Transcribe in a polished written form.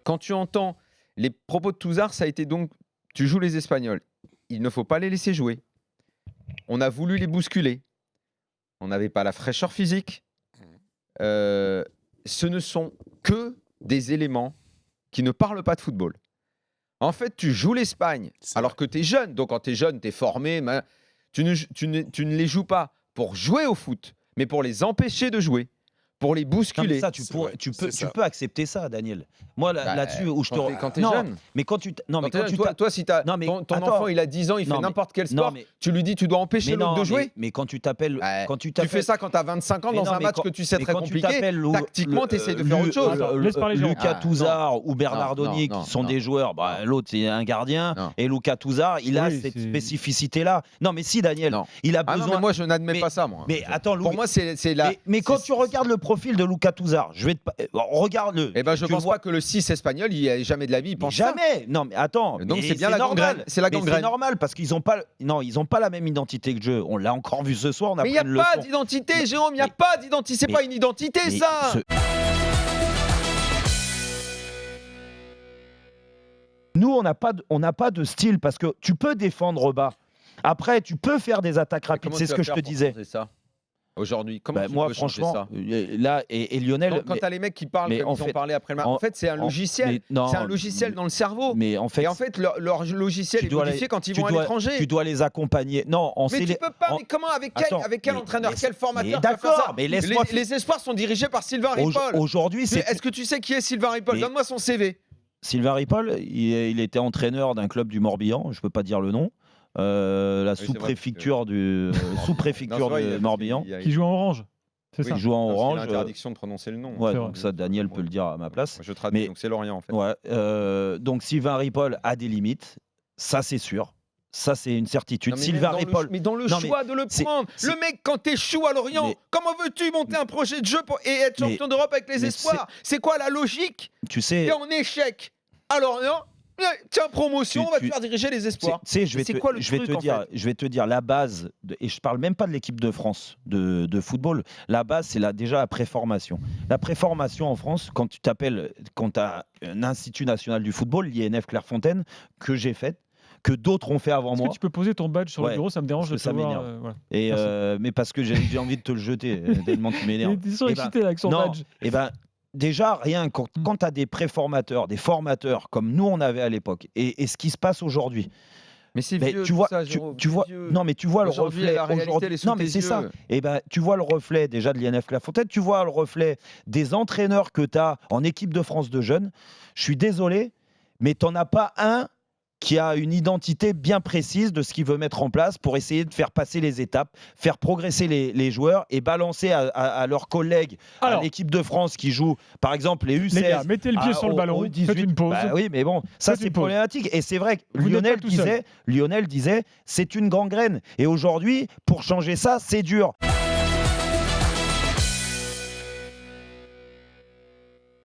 quand tu entends les propos de Touzard, ça a été donc, tu joues les Espagnols, il ne faut pas les laisser jouer. On a voulu les bousculer. On n'avait pas la fraîcheur physique. Ce ne sont que des éléments qui ne parlent pas de football. En fait, tu joues l'Espagne alors que tu es jeune. Donc, quand tu es jeune, tu es formé. Tu ne les joues pas pour jouer au foot, mais pour les empêcher de jouer, pour les bousculer. Non, mais ça, tu peux accepter ça, Daniel. Moi, là-dessus, où je te. Quand tu es non, jeune. mais quand tu. Non, mais quand tu toi, si ton enfant il a 10 ans, il fait n'importe quel sport, tu lui dis tu dois empêcher l'autre de jouer. Mais quand tu t'appelles. Tu fais ça quand tu as 25 ans dans un match que tu sais très compliqué. Tactiquement, tu essaies de faire autre chose. Lucas Touzard ou Bernardoni, qui sont des joueurs. L'autre, c'est un gardien. Et Lucas Touzard, il a cette spécificité-là. Non, mais si, Daniel, il a besoin. Non, moi, je n'admets pas ça, moi. Mais attends, pour moi, c'est la. Mais quand tu regardes le profil de Lucas Touzard, regarde-le. Eh ben, je pense pas que le 6 espagnol, il a jamais de la vie, il pense ça. Jamais. Non, mais attends. Donc c'est bien la gangrène. C'est la gangrène. C'est normal parce qu'ils ont pas. Non, ils ont pas la même identité que jeu. On l'a encore vu ce soir. Mais il y a pas d'identité, Jérôme. Il y a pas d'identité. C'est pas une identité, ça. Nous, on n'a pas de style parce que tu peux défendre bas. Après, tu peux faire des attaques rapides. C'est ce que je te disais. Aujourd'hui, comment tu peux changer ça là et Lionel. Quand tu as les mecs qui parlent, comme ils ont parlé après le match, en fait, c'est un logiciel. C'est un logiciel dans le cerveau. Mais en fait, leur logiciel est modifié quand ils vont à l'étranger. Tu dois les accompagner. Non, mais tu peux pas. Mais comment avec quel entraîneur, quel formateur? D'accord, mais laisse-moi. Les espoirs sont dirigés par Sylvain Ripoll. Aujourd'hui, est-ce que tu sais qui est Sylvain Ripoll? Donne-moi son CV. Sylvain Ripoll, il était entraîneur d'un club du Morbihan. Je peux pas dire le nom. La sous-préfecture du Morbihan. Qui joue en orange. C'est ça. Il joue en orange. L'interdiction de prononcer le nom. Ouais, donc ça, Daniel peut le dire à ma place. Je traduis, donc c'est Lorient en fait. Ouais, donc Sylvain Ripoll a des limites, ça c'est sûr. Ça, c'est une certitude. Sylvain Ripoll. Mais dans le choix de le prendre. Le mec, quand t'es chou à Lorient, comment veux-tu monter un projet de jeu et être champion d'Europe avec les espoirs? C'est quoi la logique? Tu sais. T'es en échec à Lorient. Tiens, promotion, on va te faire diriger les espoirs. Je vais te dire la base, et je parle même pas de l'équipe de France de football. La base, c'est déjà la préformation. La préformation en France, quand tu as un institut national du football, l'INF Clairefontaine, que j'ai faite, que d'autres ont fait avant moi. Est-ce que tu peux poser ton badge sur le bureau? Ça me dérange de ça m'énerve. Voilà. Mais parce que j'ai envie de te le jeter tellement tu m'énerves. Il est surexcité avec son badge. Déjà, rien quand tu as des préformateurs, des formateurs comme nous on avait à l'époque, et ce qui se passe aujourd'hui. Mais c'est vieux, tu vois, ça, Jérôme, non mais tu vois le reflet aujourd'hui. Non mais c'est ça. Tu vois le reflet déjà de l'INF Clairefontaine, tu vois le reflet des entraîneurs que tu as en équipe de France de jeunes. Je suis désolé, mais tu n'en as pas un qui a une identité bien précise de ce qu'il veut mettre en place pour essayer de faire passer les étapes, faire progresser les joueurs et balancer à leurs collègues, à l'équipe de France qui joue, par exemple, les U16. Les gars, mettez le pied sur le ballon, faites une pause. Oui, mais bon, ça c'est problématique. Et c'est vrai que Lionel disait, c'est une gangrène. Et aujourd'hui, pour changer ça, c'est dur.